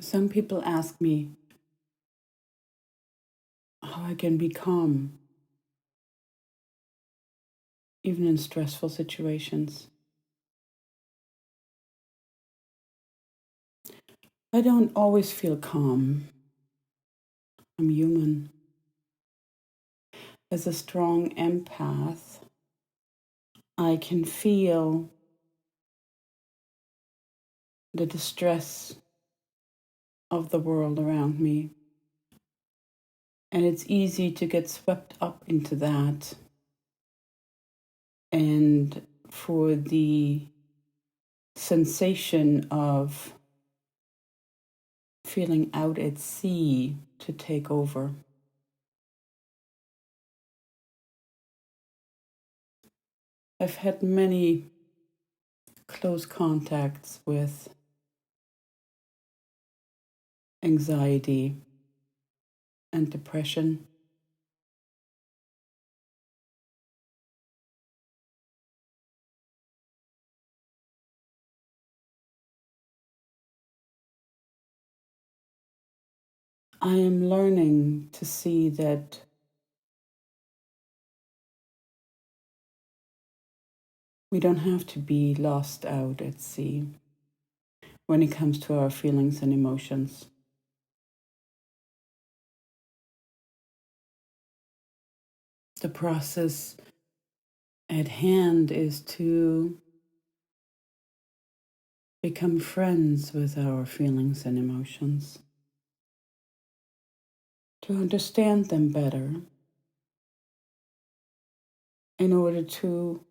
Some people ask me how I can be calm, even in stressful situations. I don't always feel calm. I'm human. As a strong empath, I can feel the distress of the world around me. And it's easy to get swept up into that. And for the sensation of feeling out at sea to take over. I've had many close contacts with anxiety and depression. I am learning to see that we don't have to be lost out at sea when it comes to our feelings and emotions. The process at hand is to become friends with our feelings and emotions, to understand them better in order to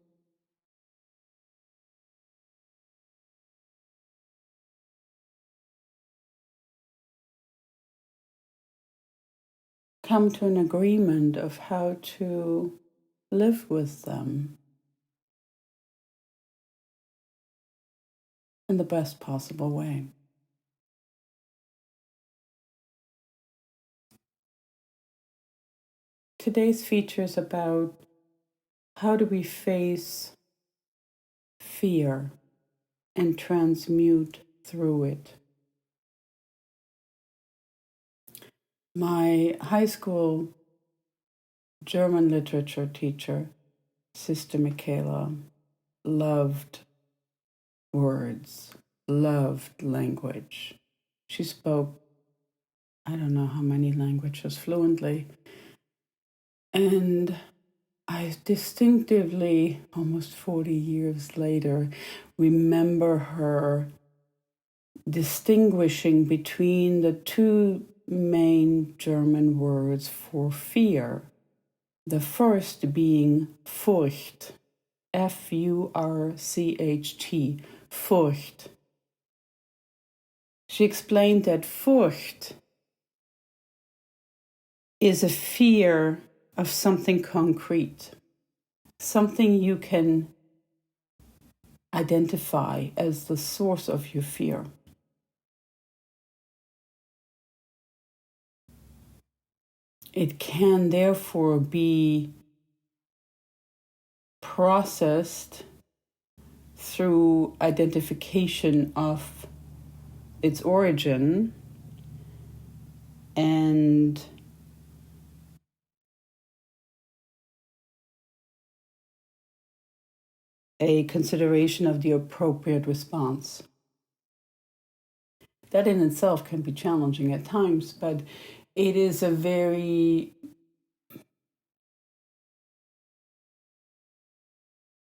come to an agreement of how to live with them in the best possible way. Today's feature is about how do we face fear and transmute through it. My high school German literature teacher, Sister Michaele, loved words, loved language. She spoke, I don't know how many languages fluently. And I distinctively, almost 40 years later, remember her distinguishing between the two main German words for fear. The first being Furcht, F-U-R-C-H-T, Furcht. She explained that Furcht is a fear of something concrete, something you can identify as the source of your fear. It can therefore be processed through identification of its origin and a consideration of the appropriate response. That in itself can be challenging at times, but it is a very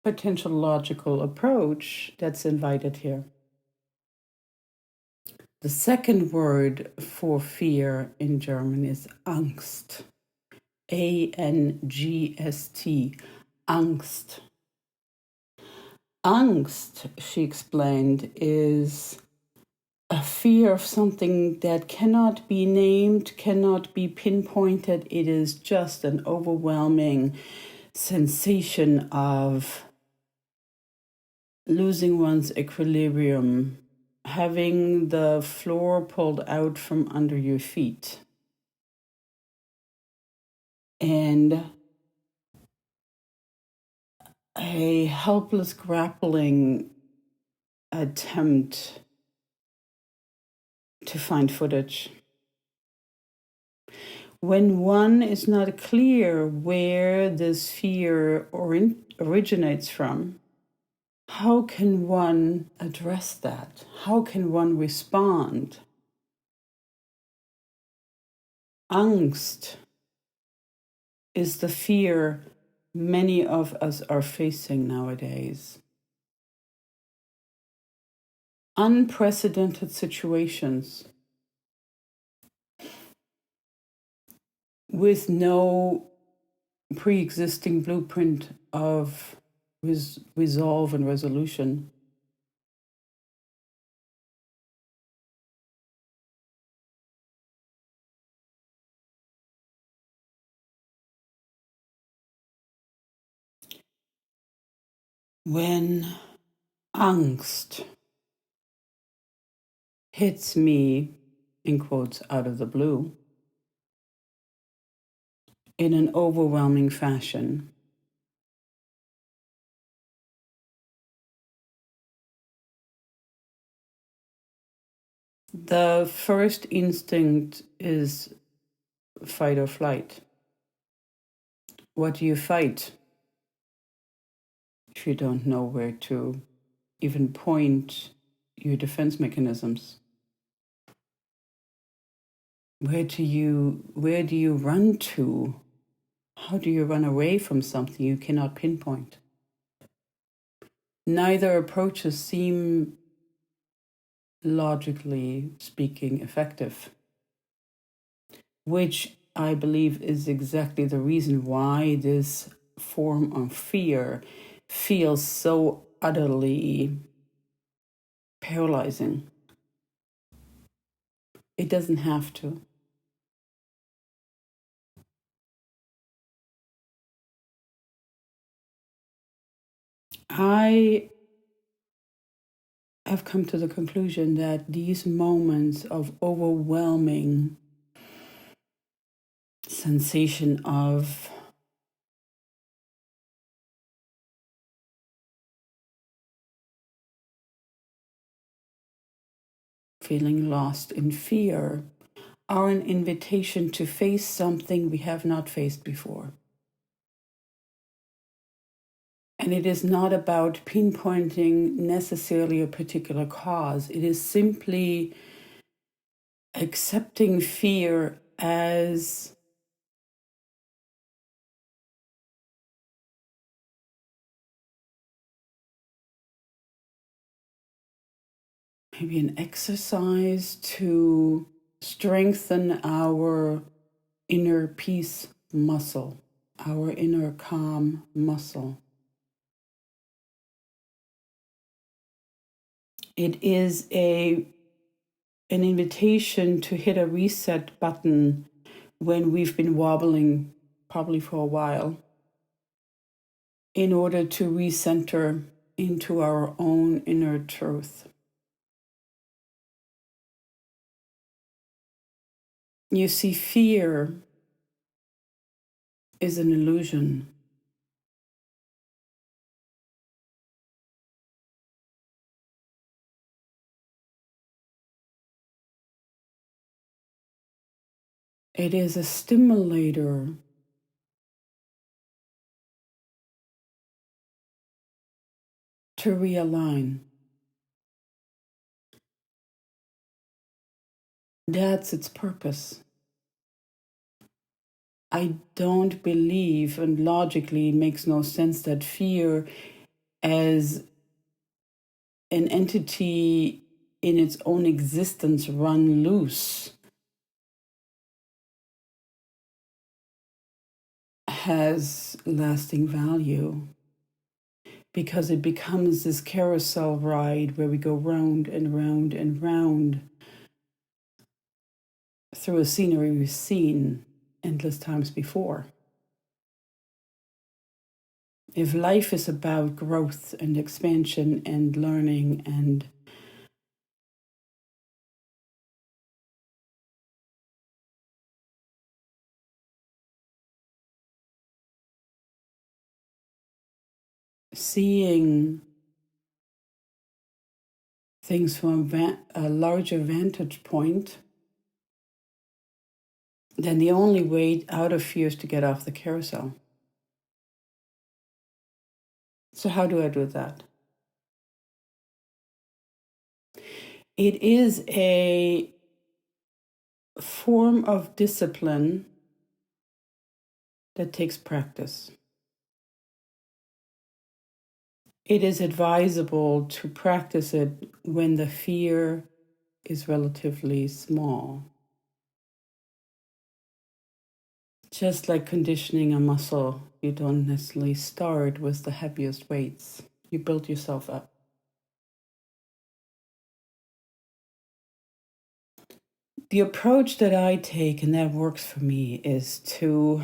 potential logical approach that's invited here. The second word for fear in German is Angst. A-N-G-S-T. Angst. Angst, she explained, is a fear of something that cannot be named, cannot be pinpointed. It is just an overwhelming sensation of losing one's equilibrium, having the floor pulled out from under your feet, and a helpless grappling attempt to find footage. When one is not clear where this fear originates from, how can one address that? How can one respond? Angst is the fear many of us are facing nowadays. Unprecedented situations with no pre-existing blueprint of resolve and resolution. When Angst hits me, in quotes, out of the blue, in an overwhelming fashion, the first instinct is fight or flight. What do you fight if you don't know where to even point your defense mechanisms? Where do you run to? How do you run away from something you cannot pinpoint? Neither approaches seem, logically speaking, effective, which I believe is exactly the reason why this form of fear feels so utterly paralyzing. It doesn't have to. I have come to the conclusion that these moments of overwhelming sensation of feeling lost in fear are an invitation to face something we have not faced before. And it is not about pinpointing necessarily a particular cause. It is simply accepting fear as maybe an exercise to strengthen our inner peace muscle, our inner calm muscle. It is an invitation to hit a reset button when we've been wobbling probably for a while in order to recenter into our own inner truth. You see, fear is an illusion. It is a stimulator to realign. That's its purpose. I don't believe, and logically it makes no sense, that fear as an entity in its own existence run loose has lasting value, because it becomes this carousel ride where we go round and round and round through a scenery we've seen endless times before. If life is about growth and expansion and learning and seeing things from a larger vantage point, then the only way out of fear is to get off the carousel. So how do I do that? It is a form of discipline that takes practice. It is advisable to practice it when the fear is relatively small. Just like conditioning a muscle, you don't necessarily start with the heaviest weights. You build yourself up. The approach that I take, and that works for me, is to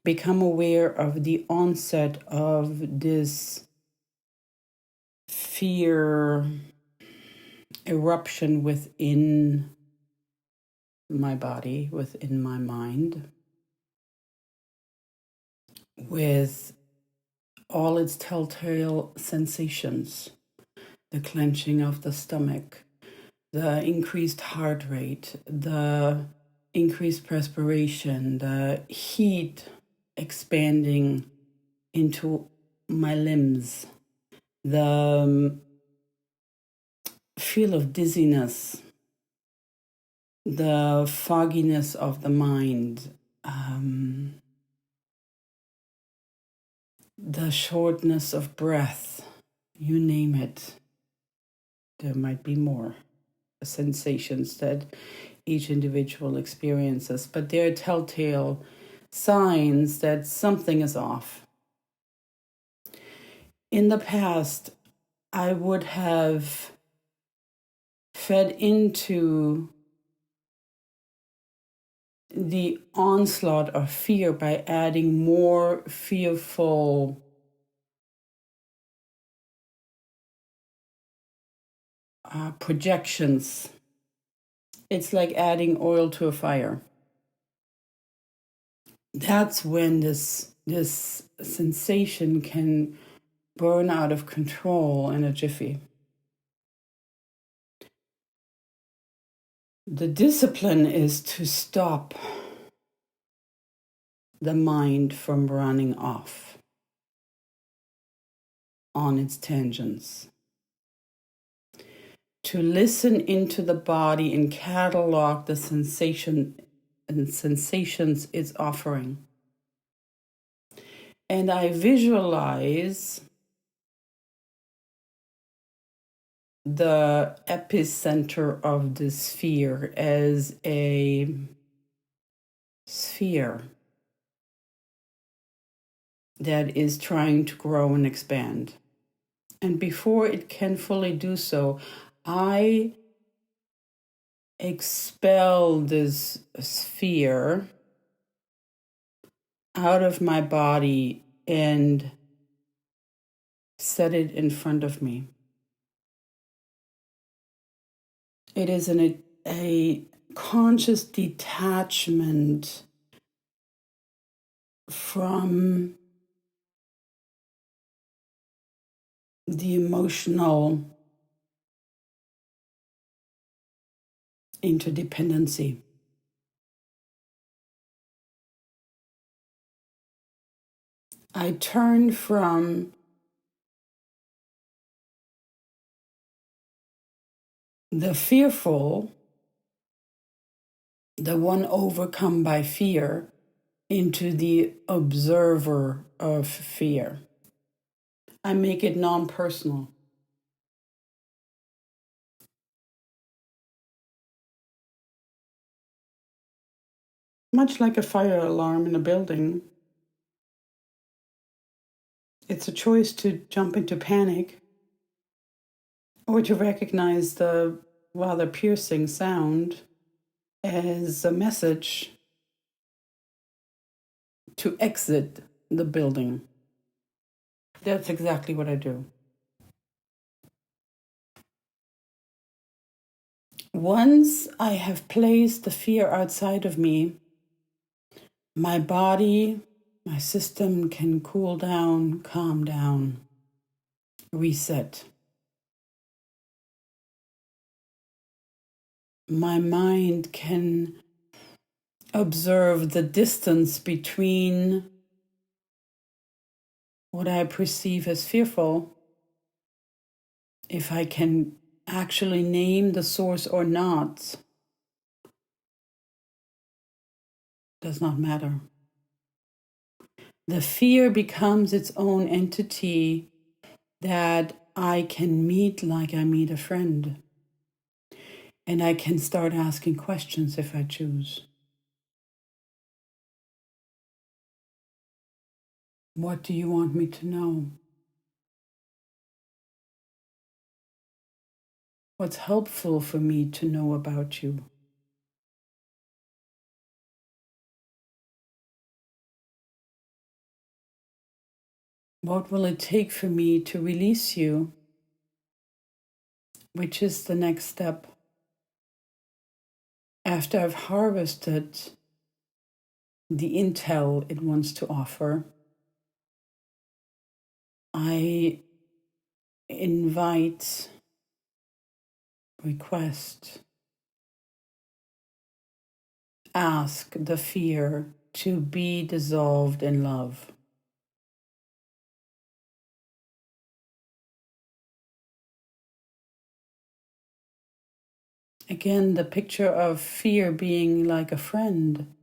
become aware of the onset of this fear eruption within my body, within my mind, with all its telltale sensations, the clenching of the stomach, the increased heart rate, the increased perspiration, the heat expanding into my limbs, the feel of dizziness, the fogginess of the mind, the shortness of breath, you name it. There might be more sensations that each individual experiences, but they're telltale signs that something is off. In the past, I would have fed into the onslaught of fear by adding more fearful projections. It's like adding oil to a fire. That's when this sensation can burn out of control in a jiffy. The discipline is to stop the mind from running off on its tangents. To listen into the body and catalog the sensation and sensations it's offering. And I visualize the epicenter of this fear as a sphere that is trying to grow and expand. And before it can fully do so, I expel this sphere out of my body and set it in front of me. It is a conscious detachment from the emotional interdependency. I turn from the fearful, the one overcome by fear, into the observer of fear. I make it non-personal. Much like a fire alarm in a building, it's a choice to jump into panic or to recognize the rather piercing sound as a message to exit the building. That's exactly what I do. Once I have placed the fear outside of me, my body, my system can cool down, calm down, reset. my mind can observe the distance between what I perceive as fearful, if I can actually name the source or not, does not matter. The fear becomes its own entity that I can meet like I meet a friend. And I can start asking questions if I choose. What do you want me to know? What's helpful for me to know about you? What will it take for me to release you? Which is the next step. After I've harvested the intel it wants to offer, I invite, request, ask the fear to be dissolved in love. Again, the picture of fear being like a friend.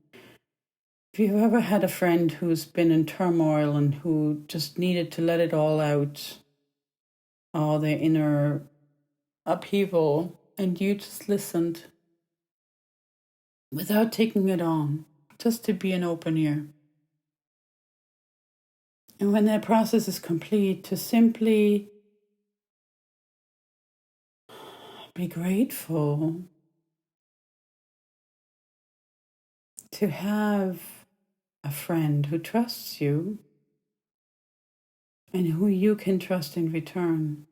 If you've ever had a friend who's been in turmoil and who just needed to let it all out, all their inner upheaval, and you just listened without taking it on, just to be an open ear. And when that process is complete, to simply be grateful to have a friend who trusts you and who you can trust in return.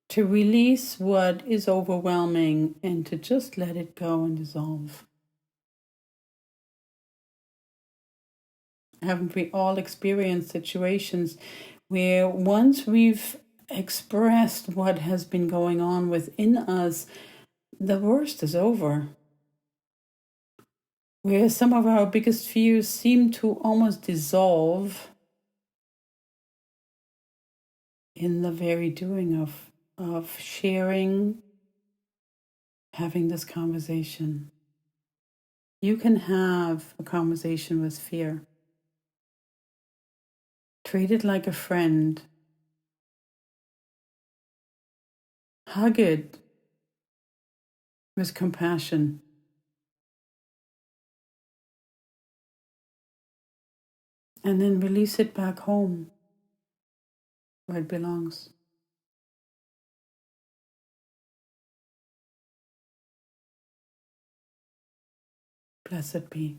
To release what is overwhelming and to just let it go and dissolve. Haven't we all experienced situations where once we've expressed what has been going on within us, the worst is over? Where some of our biggest fears seem to almost dissolve in the very doing of sharing, having this conversation. You can have a conversation with fear. Treat it like a friend. Hug it with compassion. And then release it back home where it belongs. Blessed be.